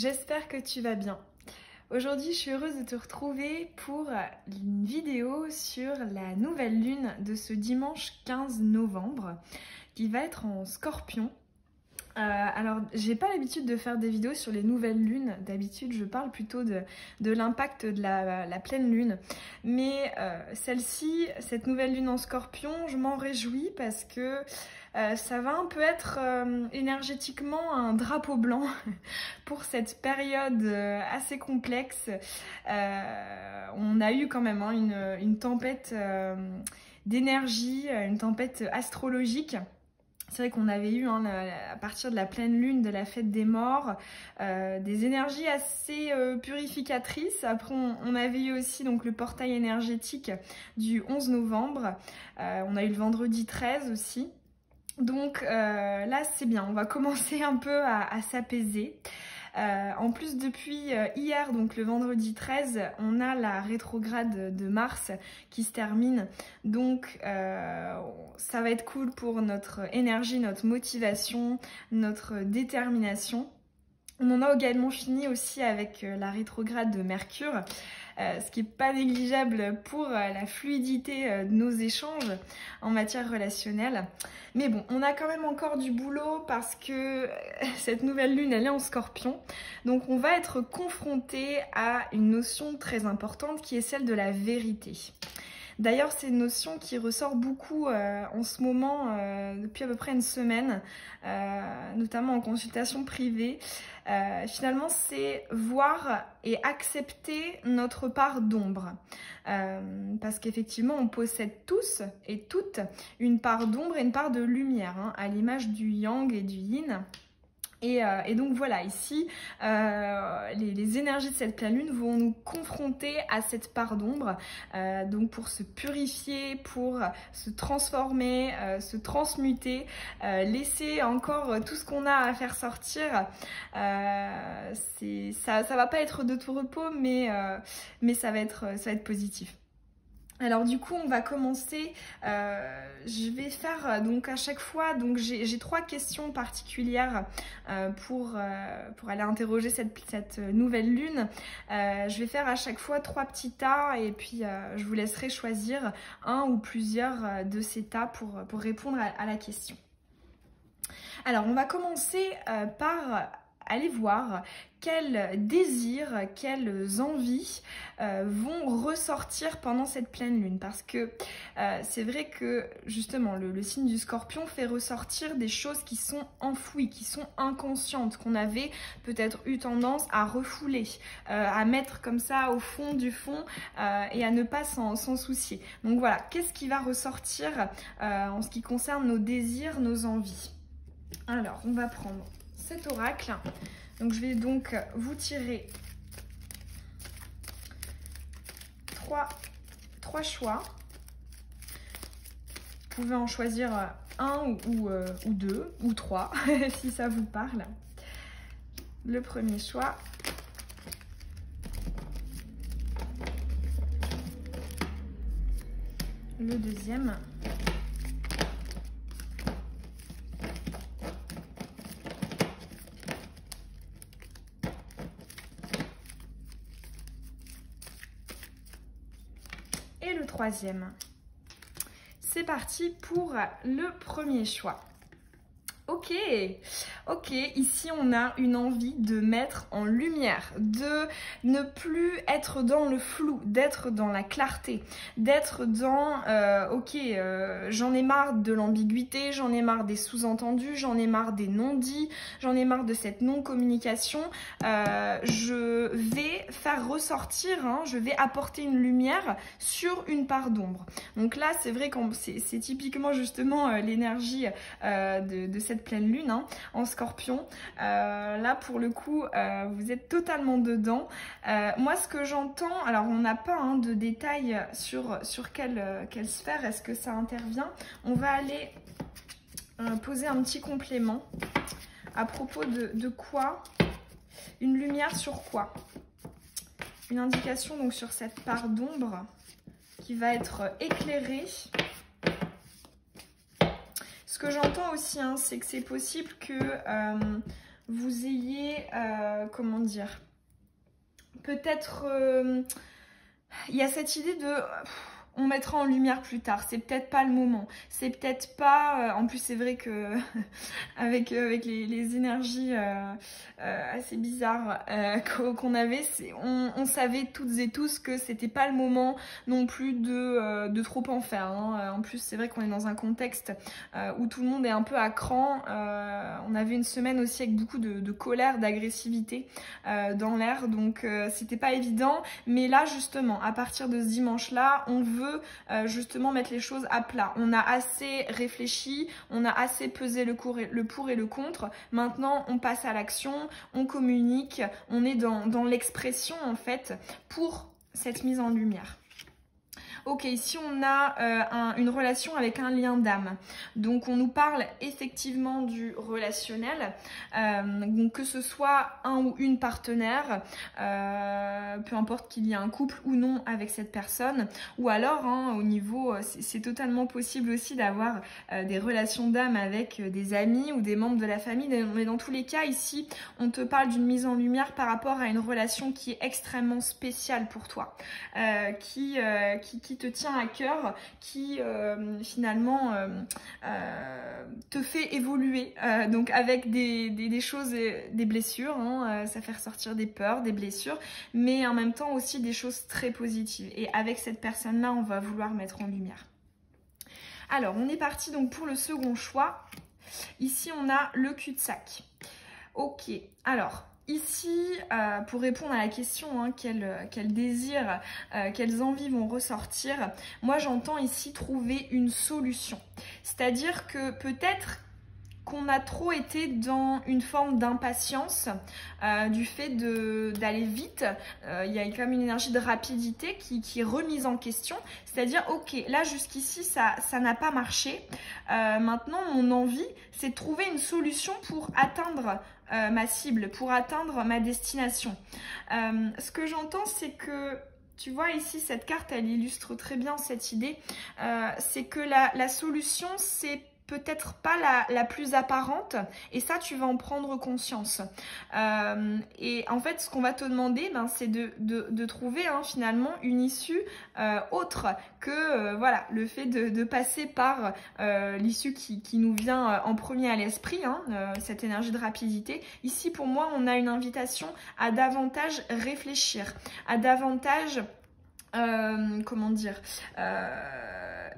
J'espère que tu vas bien. Aujourd'hui, je suis heureuse de te retrouver pour une vidéo sur la nouvelle lune de ce dimanche 15 novembre qui va être en Scorpion. Alors, j'ai pas l'habitude de faire des vidéos sur les nouvelles lunes. D'habitude, je parle plutôt de l'impact de la pleine lune. Mais celle-ci, cette nouvelle lune en Scorpion, je m'en réjouis parce que ça va un peu être énergétiquement un drapeau blanc pour cette période assez complexe. On a eu quand même une tempête d'énergie, une tempête astrologique. C'est vrai qu'on avait eu, à partir de la pleine lune, de la fête des morts, des énergies assez purificatrices. Après, on avait eu aussi donc, le portail énergétique du 11 novembre. On a eu le vendredi 13 aussi. Donc là, c'est bien. On va commencer un peu à s'apaiser. En plus, depuis hier, donc le vendredi 13, on a la rétrograde de Mars qui se termine. Donc, ça va être cool pour notre énergie, notre motivation, notre détermination. On en a également fini aussi avec la rétrograde de Mercure, ce qui n'est pas négligeable pour la fluidité de nos échanges en matière relationnelle. Mais bon, on a quand même encore du boulot parce que cette nouvelle lune, elle est en Scorpion. Donc on va être confronté à une notion très importante qui est celle de la vérité. D'ailleurs, c'est une notion qui ressort beaucoup en ce moment, depuis à peu près une semaine, notamment en consultation privée. Finalement, c'est voir et accepter notre part d'ombre. Parce qu'effectivement, on possède tous et toutes une part d'ombre et une part de lumière, à l'image du yang et du yin. Et donc voilà, ici, les énergies de cette pleine lune vont nous confronter à cette part d'ombre, donc pour se purifier, pour se transformer, se transmuter, laisser encore tout ce qu'on a à faire sortir. Ça va pas être de tout repos, mais ça va être positif. Alors du coup, on va commencer, je vais faire donc à chaque fois, donc j'ai 3 questions particulières pour aller interroger cette nouvelle lune. Je vais faire à chaque fois 3 petits tas et puis je vous laisserai choisir un ou plusieurs de ces tas pour répondre à la question. Alors on va commencer par aller voir quels désirs, quelles envies vont ressortir pendant cette pleine lune. Parce que c'est vrai que justement le signe du Scorpion fait ressortir des choses qui sont enfouies, qui sont inconscientes, qu'on avait peut-être eu tendance à refouler, à mettre comme ça au fond du fond et à ne pas s'en soucier. Donc voilà, qu'est-ce qui va ressortir en ce qui concerne nos désirs, nos envies? Alors, on va prendre cet oracle. Donc je vais donc vous tirer trois choix. Vous pouvez en choisir un ou 2 ou 3 si ça vous parle. Le premier choix. Le deuxième. Et le troisième. C'est parti pour le premier choix. Ok, ici on a une envie de mettre en lumière, de ne plus être dans le flou, d'être dans la clarté, d'être dans j'en ai marre de l'ambiguïté, j'en ai marre des sous-entendus, j'en ai marre des non-dits, j'en ai marre de cette non-communication. Je vais faire ressortir, je vais apporter une lumière sur une part d'ombre. Donc là c'est vrai que c'est typiquement justement l'énergie de cette pleine lune en Scorpion. Là pour le coup vous êtes totalement dedans. Moi ce que j'entends, alors on n'a pas de détails sur quelle sphère est-ce que ça intervient. On va aller poser un petit complément à propos de quoi, une lumière sur quoi, une indication donc sur cette part d'ombre qui va être éclairée. Ce que j'entends aussi, c'est que c'est possible que vous ayez, comment dire, peut-être, il y a cette idée de... on mettra en lumière plus tard, c'est peut-être pas le moment, c'est peut-être pas... en plus c'est vrai que avec les énergies assez bizarres qu'on avait, on savait toutes et tous que c'était pas le moment non plus de trop en faire, hein. En plus c'est vrai qu'on est dans un contexte où tout le monde est un peu à cran, on avait une semaine aussi avec beaucoup de colère, d'agressivité dans l'air, donc c'était pas évident, mais là justement à partir de ce dimanche là on veut justement mettre les choses à plat. On a assez réfléchi, on a assez pesé le pour et le contre. Maintenant, on passe à l'action, on communique, on est dans l'expression en fait pour cette mise en lumière. Ok, ici on a une relation avec un lien d'âme. Donc on nous parle effectivement du relationnel, donc que ce soit un ou une partenaire, peu importe qu'il y ait un couple ou non avec cette personne, ou alors au niveau, c'est totalement possible aussi d'avoir des relations d'âme avec des amis ou des membres de la famille, mais dans tous les cas ici on te parle d'une mise en lumière par rapport à une relation qui est extrêmement spéciale pour toi, qui te tient à cœur, qui finalement te fait évoluer, donc avec des choses, des blessures, ça fait ressortir des peurs, des blessures, mais en même temps aussi des choses très positives. Et avec cette personne-là, on va vouloir mettre en lumière. Alors, on est parti donc pour le second choix. Ici, on a le cul-de-sac. Ok, alors... ici, pour répondre à la question, quels désirs, quelles envies vont ressortir, moi j'entends ici trouver une solution. C'est-à-dire que peut-être qu'on a trop été dans une forme d'impatience, du fait d'aller vite, il y a quand même une énergie de rapidité qui est remise en question, c'est-à-dire ok, là jusqu'ici ça n'a pas marché, maintenant mon envie c'est de trouver une solution pour atteindre ma cible, pour atteindre ma destination. Ce que j'entends c'est que tu vois ici cette carte elle illustre très bien cette idée, c'est que la solution c'est peut-être pas la plus apparente, et ça tu vas en prendre conscience, et en fait ce qu'on va te demander c'est de trouver finalement une issue autre que voilà, le fait de passer par l'issue qui nous vient en premier à l'esprit, cette énergie de rapidité. Ici pour moi on a une invitation à davantage réfléchir, à davantage comment dire,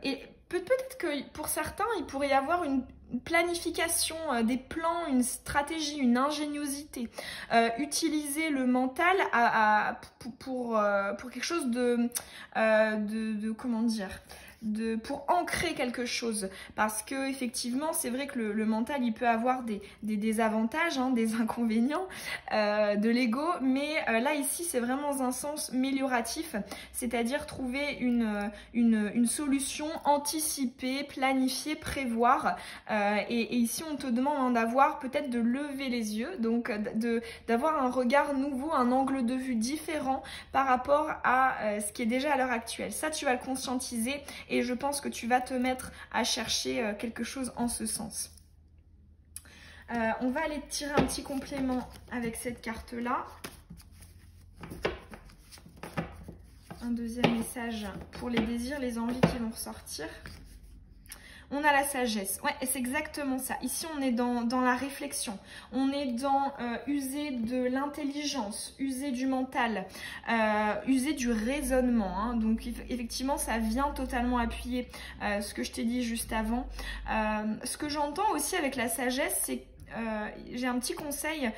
et peut-être que pour certains, il pourrait y avoir une planification, des plans, une stratégie, une ingéniosité. Utiliser le mental pour quelque chose de comment dire, pour ancrer quelque chose, parce que effectivement c'est vrai que le mental il peut avoir des avantages, des inconvénients de l'ego, mais là ici c'est vraiment dans un sens amélioratif, c'est-à-dire trouver une solution, anticiper, planifier, prévoir, et ici on te demande d'avoir peut-être de lever les yeux, donc d'avoir un regard nouveau, un angle de vue différent par rapport à ce qui est déjà à l'heure actuelle. Ça tu vas le conscientiser, et je pense que tu vas te mettre à chercher quelque chose en ce sens. On va aller tirer un petit complément avec cette carte-là. Un deuxième message pour les désirs, les envies qui vont ressortir. On a la sagesse, ouais, c'est exactement ça. Ici, on est dans la réflexion, on est dans user de l'intelligence, user du mental, user du raisonnement. Donc, effectivement, ça vient totalement appuyer ce que je t'ai dit juste avant. Ce que j'entends aussi avec la sagesse, c'est j'ai un petit conseil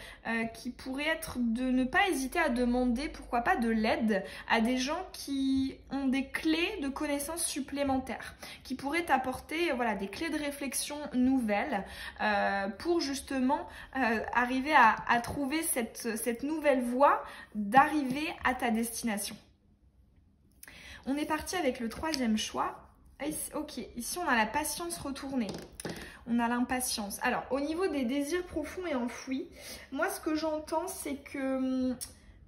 qui pourrait être de ne pas hésiter à demander, pourquoi pas, de l'aide à des gens qui ont des clés de connaissances supplémentaires, qui pourraient t'apporter voilà, des clés de réflexion nouvelles pour justement arriver à trouver cette nouvelle voie d'arriver à ta destination. On est parti avec le troisième choix. Ok, ici on a la patience retournée. On a l'impatience. Alors, au niveau des désirs profonds et enfouis, moi, ce que j'entends, c'est que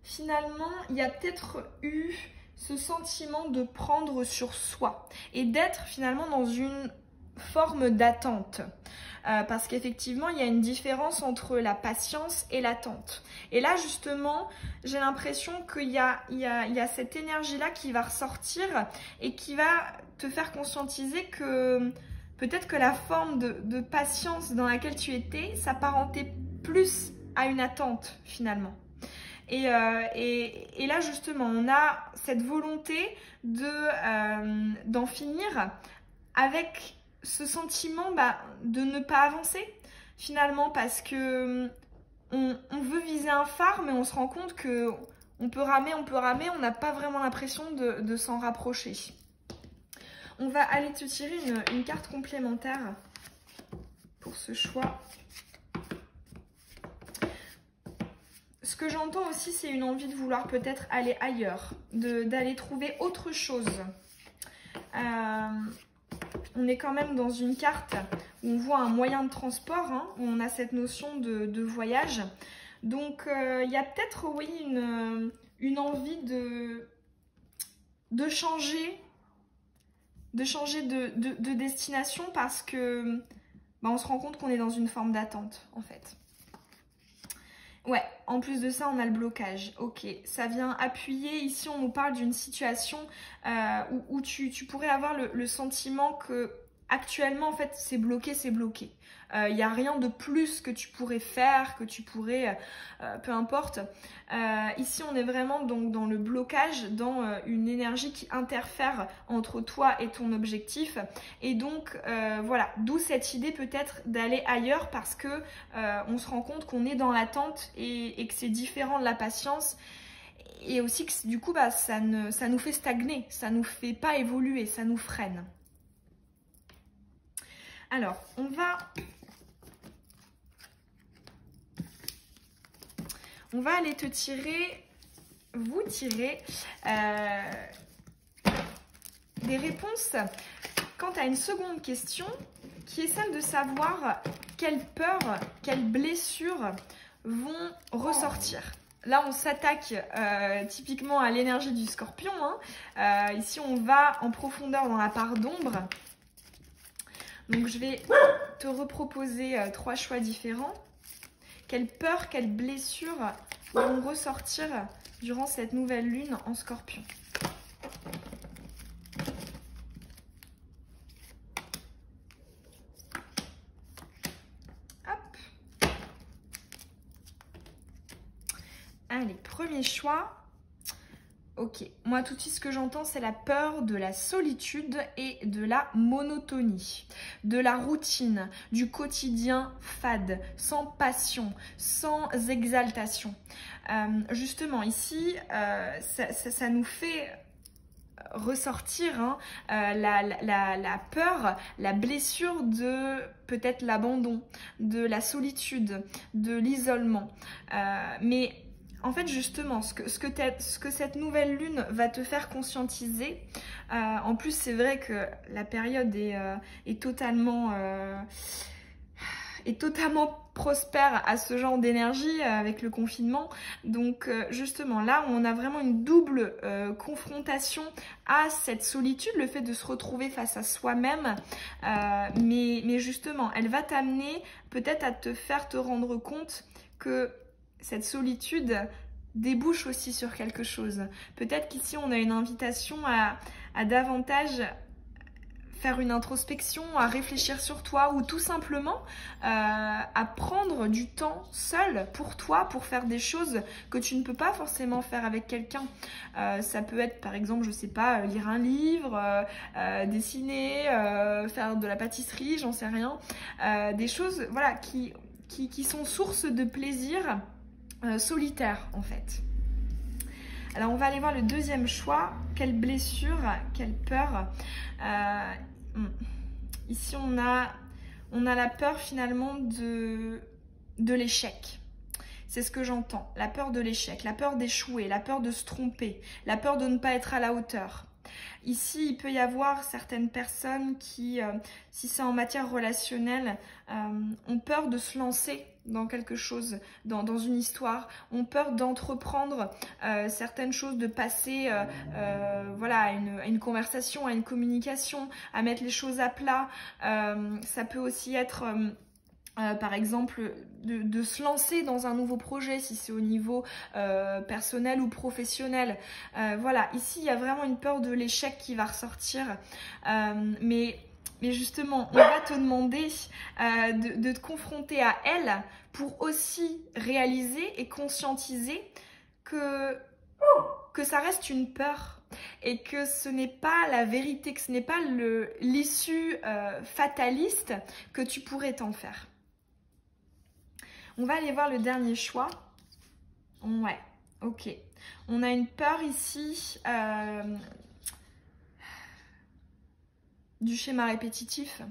finalement, il y a peut-être eu ce sentiment de prendre sur soi et d'être finalement dans une forme d'attente. Parce qu'effectivement, il y a une différence entre la patience et l'attente. Et là, justement, j'ai l'impression qu'il y a cette énergie-là qui va ressortir et qui va te faire conscientiser que peut-être que la forme de patience dans laquelle tu étais s'apparentait plus à une attente, finalement. Et là, justement, on a cette volonté d'en finir avec ce sentiment de ne pas avancer, finalement, parce que on veut viser un phare, mais on se rend compte que on peut ramer, on n'a pas vraiment l'impression de s'en rapprocher. On va aller te tirer une carte complémentaire pour ce choix. Ce que j'entends aussi, c'est une envie de vouloir peut-être aller ailleurs, d'aller trouver autre chose. On est quand même dans une carte où on voit un moyen de transport, hein, où on a cette notion de voyage. Donc, il y a peut-être, oui, une envie de changer de destination parce que on se rend compte qu'on est dans une forme d'attente, en fait. Ouais, en plus de ça, on a le blocage. Ok, ça vient appuyer. Ici, on nous parle d'une situation où tu pourrais avoir le sentiment que actuellement, en fait, c'est bloqué, c'est bloqué. Il n'y a rien de plus que tu pourrais faire, que tu pourrais, peu importe. Ici, on est vraiment donc dans le blocage, dans une énergie qui interfère entre toi et ton objectif. Et donc, voilà, d'où cette idée peut-être d'aller ailleurs parce que on se rend compte qu'on est dans l'attente et que c'est différent de la patience. Et aussi que du coup, ça nous fait stagner, ça nous fait pas évoluer, ça nous freine. Alors, on va aller te tirer, vous tirer des réponses quant à une seconde question qui est celle de savoir quelles peurs, quelles blessures vont ressortir. Là, on s'attaque typiquement à l'énergie du scorpion. Hein. Ici, on va en profondeur dans la part d'ombre. Donc, je vais te reproposer 3 choix différents. Quelles peurs, quelles blessures vont ressortir durant cette nouvelle lune en scorpion? Hop. Allez, premier choix. Ok, moi tout de suite ce que j'entends c'est la peur de la solitude et de la monotonie, de la routine, du quotidien fade, sans passion, sans exaltation. Justement ici, ça nous fait ressortir la peur, la blessure de peut-être l'abandon, de la solitude, de l'isolement. Mais en fait, justement, ce que cette nouvelle lune va te faire conscientiser, en plus, c'est vrai que la période est totalement prospère à ce genre d'énergie avec le confinement. Donc, justement, là, on a vraiment une double confrontation à cette solitude, le fait de se retrouver face à soi-même. Mais justement, elle va t'amener peut-être à te faire te rendre compte que cette solitude débouche aussi sur quelque chose. Peut-être qu'ici, on a une invitation à davantage faire une introspection, à réfléchir sur toi ou tout simplement à prendre du temps seul pour toi, pour faire des choses que tu ne peux pas forcément faire avec quelqu'un. Ça peut être par exemple, je sais pas, lire un livre, dessiner, faire de la pâtisserie, j'en sais rien. Des choses voilà, qui sont source de plaisir solitaire en fait. Alors on va aller voir le deuxième choix. Quelle blessure, quelle peur. Ici on a la peur finalement de l'échec. C'est ce que j'entends. La peur de l'échec, la peur d'échouer, la peur de se tromper, la peur de ne pas être à la hauteur. Ici, il peut y avoir certaines personnes qui, si c'est en matière relationnelle, ont peur de se lancer dans quelque chose, dans une histoire, ont peur d'entreprendre certaines choses, de passer voilà, à une conversation, à une communication, à mettre les choses à plat. Ça peut aussi être... par exemple, de se lancer dans un nouveau projet, si c'est au niveau personnel ou professionnel. Voilà, ici, il y a vraiment une peur de l'échec qui va ressortir. Mais justement, on va te demander de te confronter à elle pour aussi réaliser et conscientiser que ça reste une peur et que ce n'est pas la vérité, que ce n'est pas l'issue fataliste que tu pourrais t'en faire. On va aller voir le dernier choix. Ouais, ok. On a une peur ici du schéma répétitif,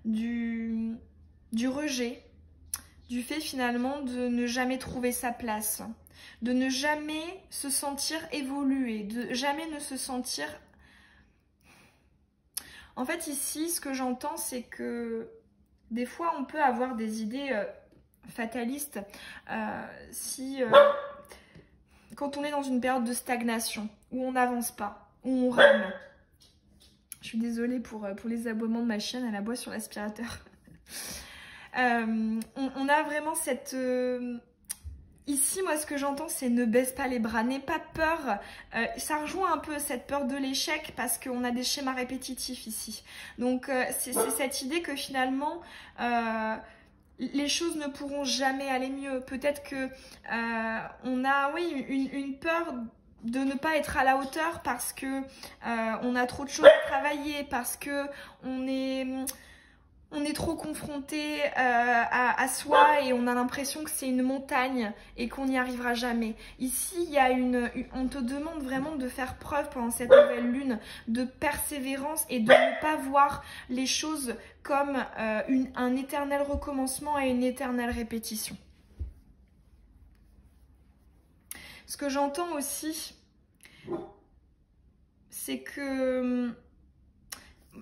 du rejet, du fait finalement de ne jamais trouver sa place, de ne jamais se sentir évoluer, de jamais ne se sentir... En fait, ici, ce que j'entends, c'est que des fois, on peut avoir des idées... fataliste quand on est dans une période de stagnation où on n'avance pas, où on rame. Je suis désolée pour les aboiements de ma chienne, elle aboie sur l'aspirateur. On a vraiment cette... Ici, moi, ce que j'entends, c'est ne baisse pas les bras, n'aie pas peur. Ça rejoint un peu cette peur de l'échec parce qu'on a des schémas répétitifs ici. Donc, c'est cette idée que finalement... les choses ne pourront jamais aller mieux. Peut-être que on a, oui, une peur de ne pas être à la hauteur parce que on a trop de choses à travailler, parce que on est trop confronté à soi et on a l'impression que c'est une montagne et qu'on n'y arrivera jamais. Ici, il y a on te demande vraiment de faire preuve pendant cette nouvelle lune de persévérance et de ne pas voir les choses comme un éternel recommencement et une éternelle répétition. Ce que j'entends aussi, c'est que...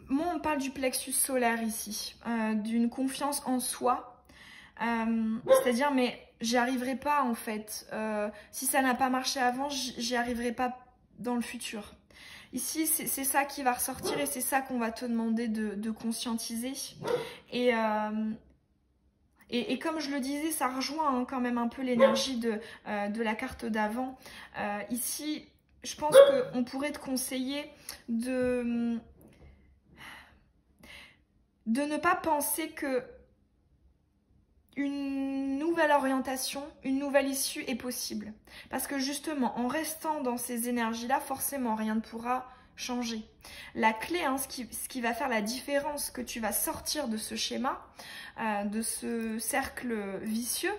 Moi, on parle du plexus solaire ici, d'une confiance en soi. C'est-à-dire, mais j'y arriverai pas en fait. Si ça n'a pas marché avant, j'y arriverai pas dans le futur. Ici, c'est ça qui va ressortir et c'est ça qu'on va te demander de conscientiser. Et comme je le disais, ça rejoint quand même un peu l'énergie de la carte d'avant. Ici, je pense qu'on pourrait te conseiller de ne pas penser que une nouvelle orientation, une nouvelle issue est possible. Parce que justement, en restant dans ces énergies-là, forcément, rien ne pourra changer. La clé, ce qui va faire la différence, que tu vas sortir de ce schéma, de ce cercle vicieux,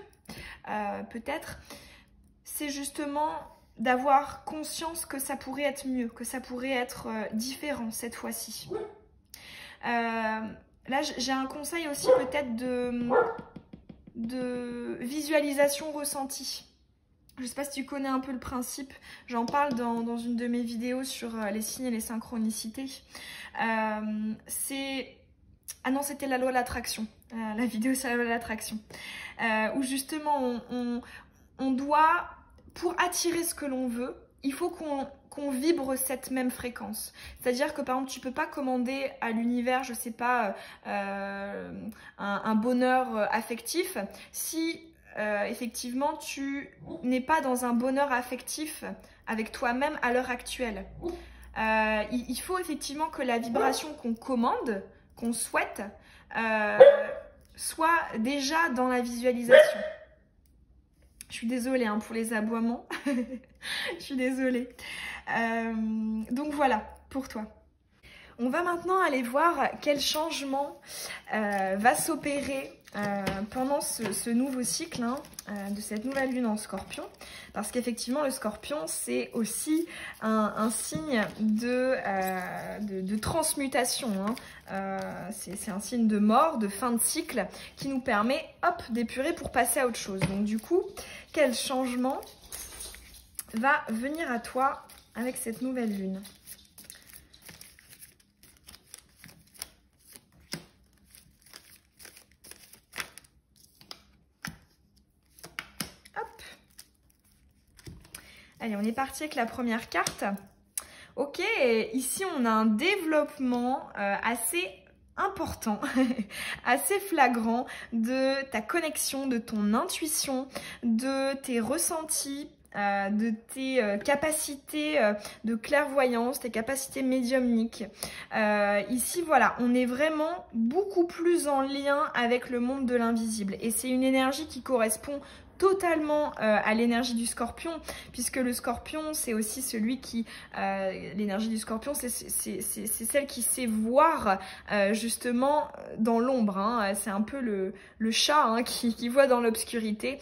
peut-être, c'est justement d'avoir conscience que ça pourrait être mieux, que ça pourrait être différent cette fois-ci. Là, j'ai un conseil aussi peut-être de visualisation ressentie. Je ne sais pas si tu connais un peu le principe, j'en parle dans une de mes vidéos sur les signes et les synchronicités. Ah non, c'était la loi de l'attraction, la vidéo sur la loi de l'attraction, où justement on doit, pour attirer ce que l'on veut, il faut qu'on vibre cette même fréquence. C'est-à-dire que par exemple, tu peux pas commander à l'univers, je sais pas, un bonheur affectif si effectivement tu n'es pas dans un bonheur affectif avec toi-même à l'heure actuelle. Il faut effectivement que la vibration qu'on commande, qu'on souhaite, soit déjà dans la visualisation. Je suis désolée hein, pour les aboiements. Je suis désolée. Donc voilà, pour toi. On va maintenant aller voir quel changement va s'opérer pendant ce nouveau cycle hein, de cette nouvelle lune en Scorpion. Parce qu'effectivement, le Scorpion, c'est aussi un signe de transmutation. Hein. C'est un signe de mort, de fin de cycle, qui nous permet, hop, d'épurer pour passer à autre chose. Donc du coup, quel changement va venir à toi avec cette nouvelle lune? Allez, on est parti avec la première carte. Ok, ici on a un développement assez important, assez flagrant de ta connexion, de ton intuition, de tes ressentis, de tes capacités de clairvoyance, tes capacités médiumniques. Ici, voilà, on est vraiment beaucoup plus en lien avec le monde de l'invisible. Et c'est une énergie qui correspond totalement à l'énergie du scorpion, puisque le scorpion, c'est aussi celui qui... l'énergie du scorpion, c'est celle qui sait voir justement dans l'ombre. Hein. C'est un peu le chat hein, qui voit dans l'obscurité,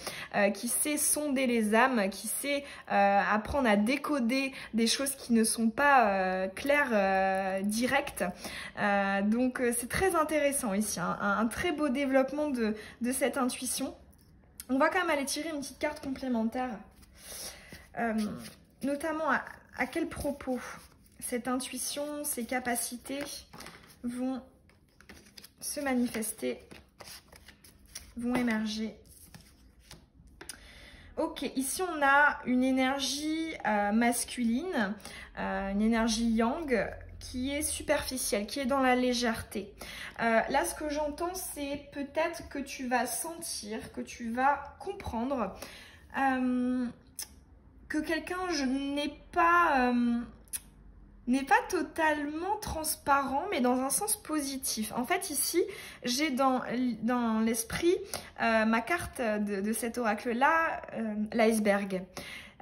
qui sait sonder les âmes, qui sait apprendre à décoder des choses qui ne sont pas claires, directes. Donc c'est très intéressant ici, hein. Un très beau développement de cette intuition. On va quand même aller tirer une petite carte complémentaire, notamment à quel propos cette intuition, ces capacités vont se manifester, vont émerger. Ok, ici on a une énergie masculine, une énergie yang, qui est superficielle, qui est dans la légèreté. Là, ce que j'entends, c'est peut-être que tu vas sentir, que tu vas comprendre que quelqu'un n'est pas totalement transparent, mais dans un sens positif. En fait, ici, j'ai dans l'esprit ma carte de cet oracle-là, l'iceberg.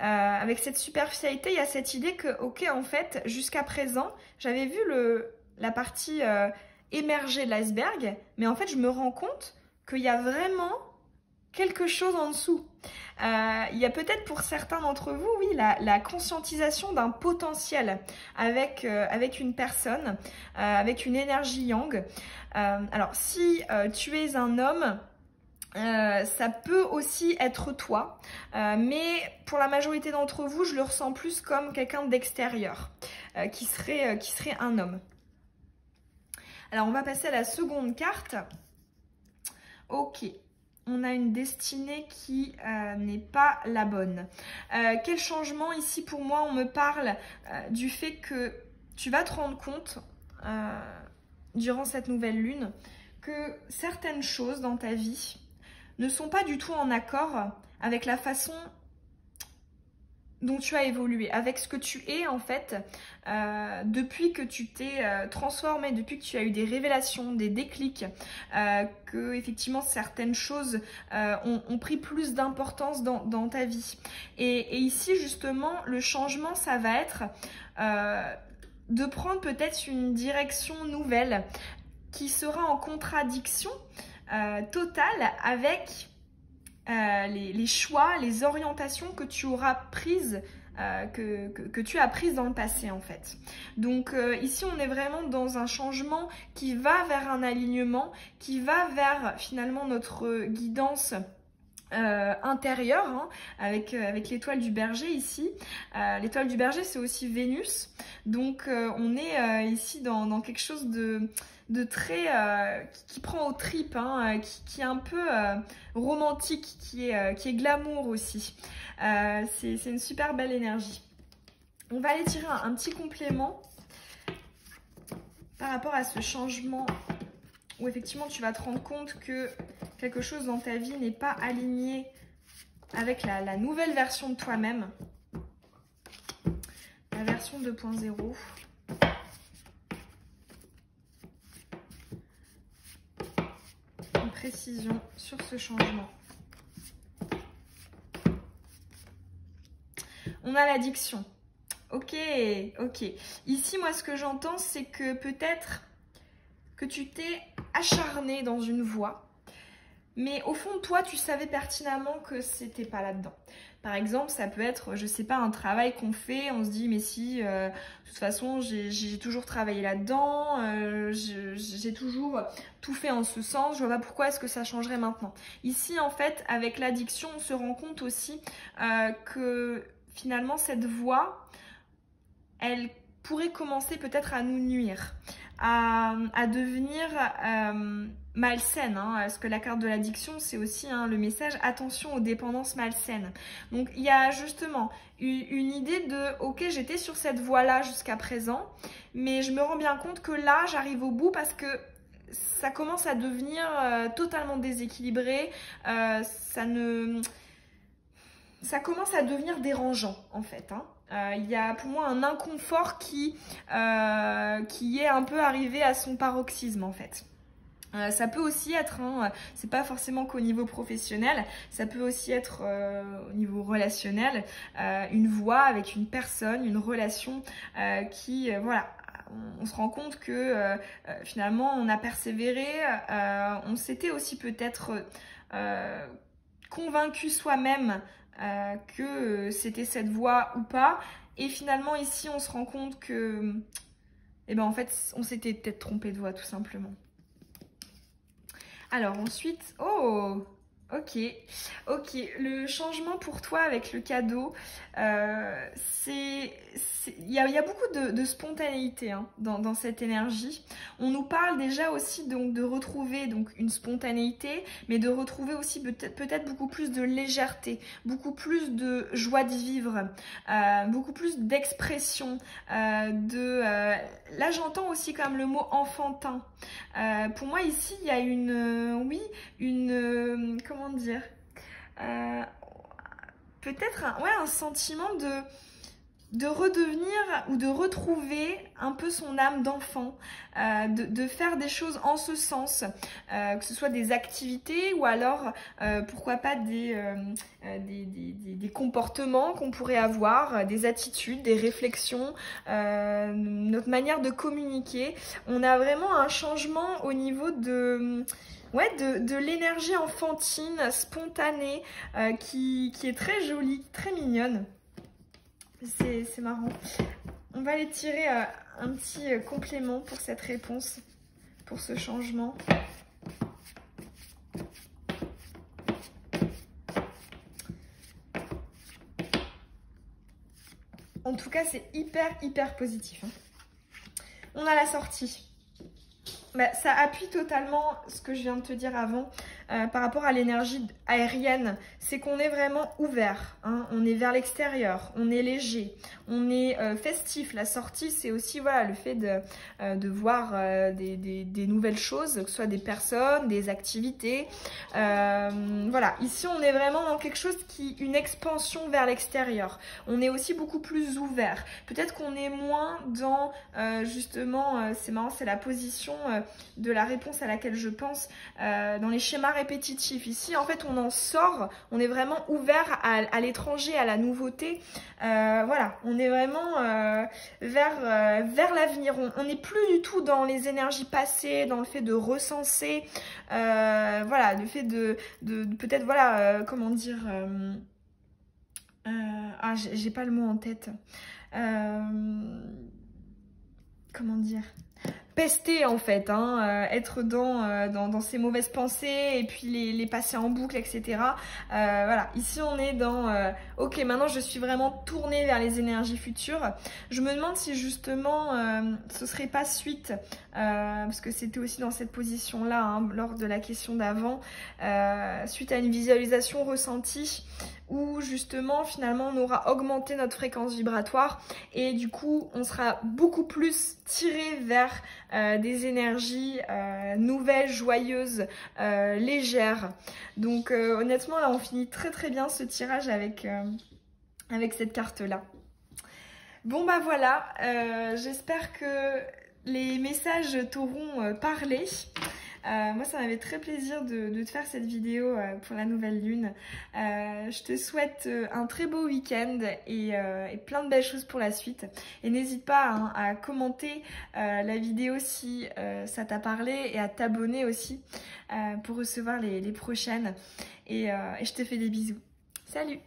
Avec cette superficialité, il y a cette idée que, ok, en fait, jusqu'à présent, j'avais vu la partie émergée de l'iceberg, mais en fait, je me rends compte qu'il y a vraiment quelque chose en dessous. Il y a peut-être pour certains d'entre vous, oui, la conscientisation d'un potentiel avec une personne, avec une énergie yang. Alors, si tu es un homme, ça peut aussi être toi, mais pour la majorité d'entre vous, je le ressens plus comme quelqu'un d'extérieur, qui serait un homme. Alors, on va passer à la seconde carte. Ok, on a une destinée qui n'est pas la bonne. Quel changement ici pour moi? On me parle du fait que tu vas te rendre compte, durant cette nouvelle lune, que certaines choses dans ta vie ne sont pas du tout en accord avec la façon dont tu as évolué, avec ce que tu es en fait, depuis que tu t'es transformé, depuis que tu as eu des révélations, des déclics, que effectivement certaines choses ont pris plus d'importance dans ta vie. Et ici justement, le changement, ça va être de prendre peut-être une direction nouvelle qui sera en contradiction totale avec les choix, les orientations que tu auras prises, que tu as prises dans le passé en fait. Donc ici on est vraiment dans un changement qui va vers un alignement, qui va vers finalement notre guidance intérieure, hein, avec l'étoile du berger ici. L'étoile du berger, c'est aussi Vénus. Donc on est ici dans quelque chose de très qui prend aux tripes, hein, qui est un peu romantique, qui est glamour aussi. C'est une super belle énergie. On va aller tirer un petit complément par rapport à ce changement où effectivement tu vas te rendre compte que quelque chose dans ta vie n'est pas aligné avec la nouvelle version de toi-même, la version 2.0. Une précision sur ce changement. On a l'addiction. Ok, ok. Ici, moi, ce que j'entends, c'est que peut-être que tu t'es acharné dans une voie, mais au fond de toi, tu savais pertinemment que c'était pas là-dedans. Par exemple, ça peut être, je sais pas, un travail qu'on fait, on se dit, mais si, de toute façon, j'ai toujours travaillé là-dedans, j'ai toujours tout fait en ce sens, je vois pas pourquoi est-ce que ça changerait maintenant. Ici, en fait, avec l'addiction, on se rend compte aussi que finalement, cette voie, elle pourrait commencer peut-être à nous nuire, à devenir malsaines, hein, parce que la carte de l'addiction, c'est aussi le message attention aux dépendances malsaines. Donc il y a justement une idée de ok, j'étais sur cette voie-là jusqu'à présent, mais je me rends bien compte que là, j'arrive au bout parce que ça commence à devenir totalement déséquilibré, ça commence à devenir dérangeant en fait, hein. Il y a pour moi un inconfort qui est un peu arrivé à son paroxysme en fait. Ça peut aussi être, c'est pas forcément qu'au niveau professionnel, ça peut aussi être au niveau relationnel, une voie avec une personne, une relation qui, voilà, on se rend compte que finalement on a persévéré, on s'était aussi peut-être convaincu soi-même que c'était cette voie ou pas, et finalement ici on se rend compte que, eh ben en fait on s'était peut-être trompé de voie tout simplement. Alors ensuite, oh, ok, le changement pour toi avec le cadeau, il y a beaucoup de spontanéité hein, dans cette énergie. On nous parle déjà aussi donc de retrouver donc une spontanéité, mais de retrouver aussi peut-être beaucoup plus de légèreté, beaucoup plus de joie de vivre, beaucoup plus d'expression, là j'entends aussi quand même le mot enfantin. Pour moi ici il y a comment dire, peut-être un sentiment de redevenir ou de retrouver un peu son âme d'enfant, de faire des choses en ce sens, que ce soit des activités ou alors pourquoi pas des comportements qu'on pourrait avoir, des attitudes, des réflexions, notre manière de communiquer. On a vraiment un changement au niveau de l'énergie enfantine, spontanée, qui est très jolie, très mignonne. C'est marrant. On va aller tirer un petit complément pour cette réponse, pour ce changement. En tout cas, c'est hyper positif, hein. On a la sortie. Bah, ça appuie totalement ce que je viens de te dire avant par rapport à l'énergie aérienne. C'est qu'on est vraiment ouvert, hein, on est vers l'extérieur, on est léger, on est festif. La sortie, c'est aussi voilà, le fait de voir des nouvelles choses, que ce soit des personnes, des activités. Voilà, ici on est vraiment dans quelque chose une expansion vers l'extérieur. On est aussi beaucoup plus ouvert. Peut-être qu'on est moins dans justement, c'est marrant, c'est la position de la réponse à laquelle je pense, dans les schémas répétitifs. Ici, en fait, on en sort, on est vraiment ouvert à l'étranger, à la nouveauté. Voilà, on est vraiment vers l'avenir. On n'est plus du tout dans les énergies passées, dans le fait de recenser, voilà, le fait de peut-être, voilà, comment dire, j'ai pas le mot en tête. Comment dire, pester en fait, hein, être dans ces mauvaises pensées et puis les passer en boucle, etc. Voilà, ici on est dans ok, maintenant je suis vraiment tournée vers les énergies futures. Je me demande si justement ce serait pas suite, parce que c'était aussi dans cette position là hein, lors de la question d'avant, suite à une visualisation ressentie où justement finalement on aura augmenté notre fréquence vibratoire et du coup on sera beaucoup plus tiré vers des énergies nouvelles, joyeuses, légères. Donc honnêtement là on finit très bien ce tirage avec cette carte là. Bon bah voilà, j'espère que les messages t'auront parlé. Moi ça m'avait très plaisir de te faire cette vidéo pour la nouvelle lune. Je te souhaite un très beau week-end et plein de belles choses pour la suite. Et n'hésite pas hein, à commenter la vidéo si ça t'a parlé et à t'abonner aussi pour recevoir les prochaines. Et je te fais des bisous. Salut!